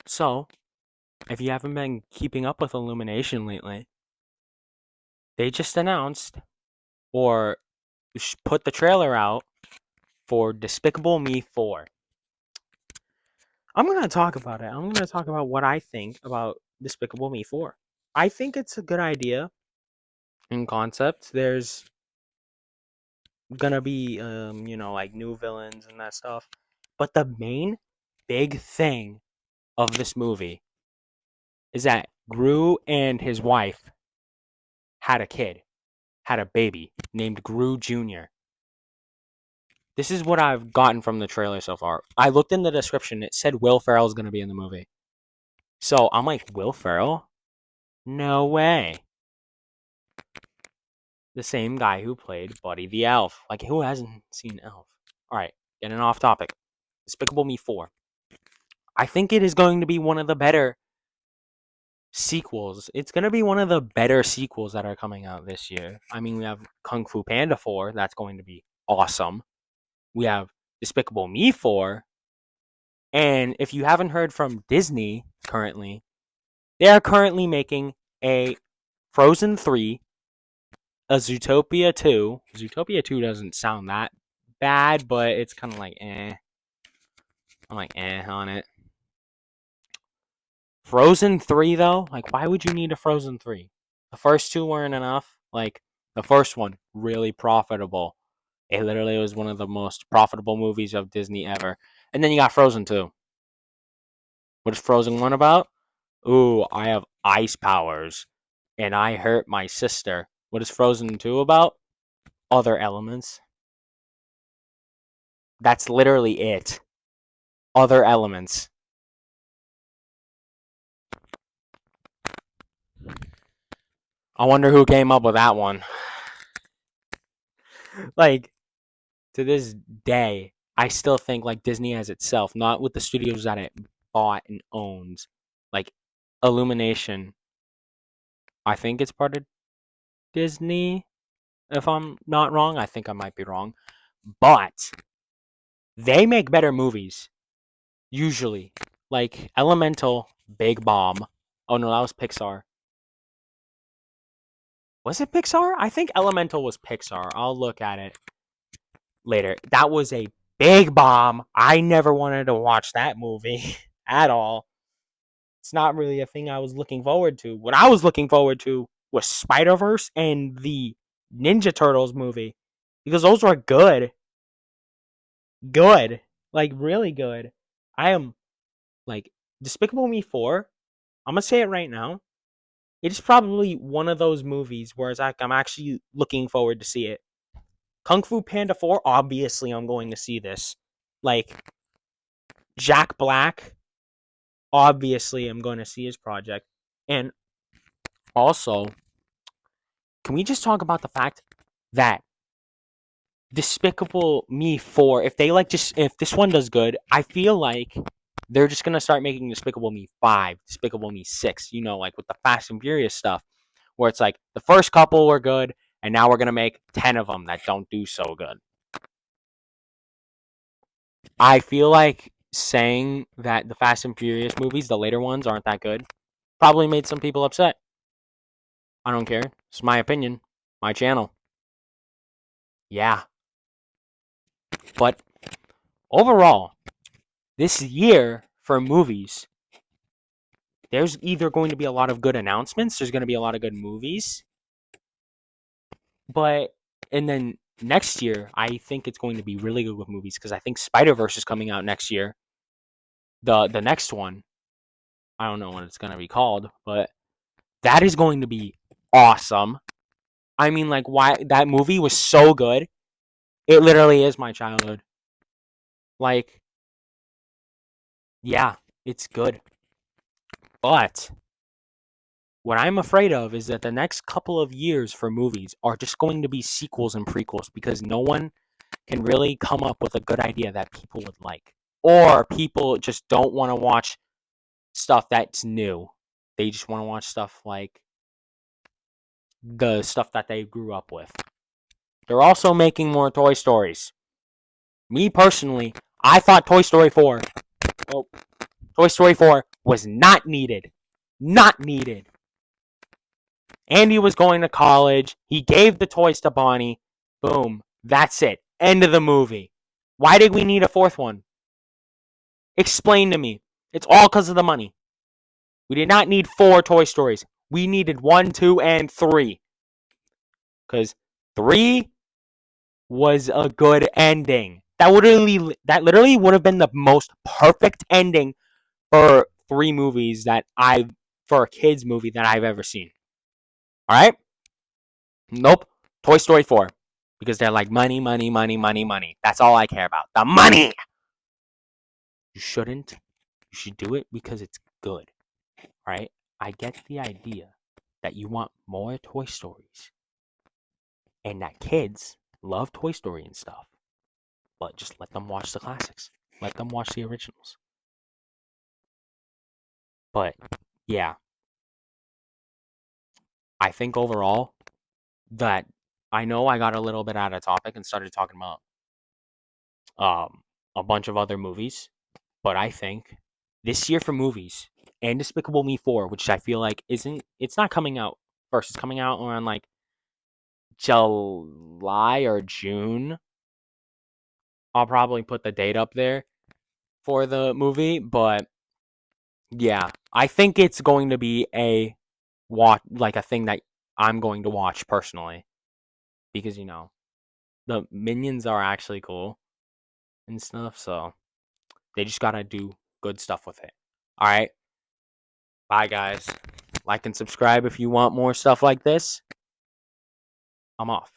So, if you haven't been keeping up with Illumination lately, they just announced or put the trailer out for Despicable Me 4. I'm going to talk about it. I'm going to talk about what I think about Despicable Me 4. I think it's a good idea in concept. There's going to be, like new villains and that stuff. But the main big thing of this movie is that Gru and his wife had a kid, had a baby named Gru Jr. This is what I've gotten from the trailer so far. I looked in the description. It said Will Ferrell's going to be in the movie. So I'm like, Will Ferrell? No way. The same guy who played Buddy the Elf. Like, who hasn't seen Elf? Alright, getting off topic. Despicable Me 4. I think it is going to be one of the better sequels. It's going to be one of the better sequels that are coming out this year. I mean, we have Kung Fu Panda 4. That's going to be awesome. We have Despicable Me 4. And if you haven't heard from Disney currently, they are currently making a Frozen 3, a Zootopia 2. Zootopia 2 doesn't sound that bad, but it's kind of like eh. I'm like eh on it. Frozen 3 though, like why would you need a Frozen 3? The first two weren't enough. Like the first one, really profitable. It literally was one of the most profitable movies of Disney ever. And then you got Frozen 2. What is Frozen 1 about? Ooh, I have ice powers and I hurt my sister. What is Frozen 2 about? Other elements. That's literally it. Other elements. I wonder who came up with that one. Like, to this day, I still think like Disney as itself, not with the studios that it bought and owns. Like, Illumination, I think it's part of Disney. If I'm not wrong, I think I might be wrong. But they make better movies, usually. Like, Elemental, Big Bomb. Oh no, that was Pixar. Was it Pixar? I think Elemental was Pixar. I'll look at it later. That was a big bomb. I never wanted to watch that movie at all. It's not really a thing I was looking forward to. What I was looking forward to was Spider-Verse and the Ninja Turtles movie because those were good. Good. Like really good. I am like Despicable Me 4. I'm going to say it right now. It is probably one of those movies where it's like I'm actually looking forward to see it. Kung Fu Panda 4, obviously I'm going to see this. Like, Jack Black, obviously I'm going to see his project. And also, can we just talk about the fact that Despicable Me 4, if they like just, if this one does good, I feel like they're just going to start making Despicable Me 5, Despicable Me 6, like with the Fast and Furious stuff, where it's like the first couple were good, and now we're going to make 10 of them that don't do so good. I feel like saying that the Fast and Furious movies, the later ones, aren't that good, probably made some people upset. I don't care. It's my opinion. My channel. Yeah. But overall, this year for movies, there's either going to be a lot of good announcements, there's going to be a lot of good movies, and then next year, I think it's going to be really good with movies because I think Spider-Verse is coming out next year. The next one, I don't know what it's going to be called, but that is going to be awesome. I mean, like, why that movie was so good. It literally is my childhood. Like, yeah, it's good. But what I'm afraid of is that the next couple of years for movies are just going to be sequels and prequels because no one can really come up with a good idea that people would like. Or people just don't want to watch stuff that's new. They just want to watch stuff like the stuff that they grew up with. They're also making more Toy Stories. Me personally, I thought Toy Story 4 was not needed. Not needed. Andy was going to college. He gave the toys to Bonnie. Boom. That's it. End of the movie. Why did we need a fourth one? Explain to me. It's all because of the money. We did not need 4 Toy Stories. We needed 1, 2, and 3. Because 3 was a good ending. That literally would have been the most perfect ending for 3 movies for a kids movie that I've ever seen. All right? Nope. Toy Story 4. Because they're like money, money, money, money, money. That's all I care about. The money. You shouldn't. You should do it because it's good. Right? I get the idea that you want more Toy Stories and that kids love Toy Story and stuff. But just let them watch the classics. Let them watch the originals. But yeah, I think overall that I know I got a little bit out of topic and started talking about a bunch of other movies, but I think this year for movies and Despicable Me 4, which I feel like it's not coming out first. It's coming out around like July or June. I'll probably put the date up there for the movie, but yeah, I think it's going to be a thing that I'm going to watch personally because the minions are actually cool and stuff, so they just got to do good stuff with it. All right. Bye guys. Like and subscribe if you want more stuff like this. I'm off.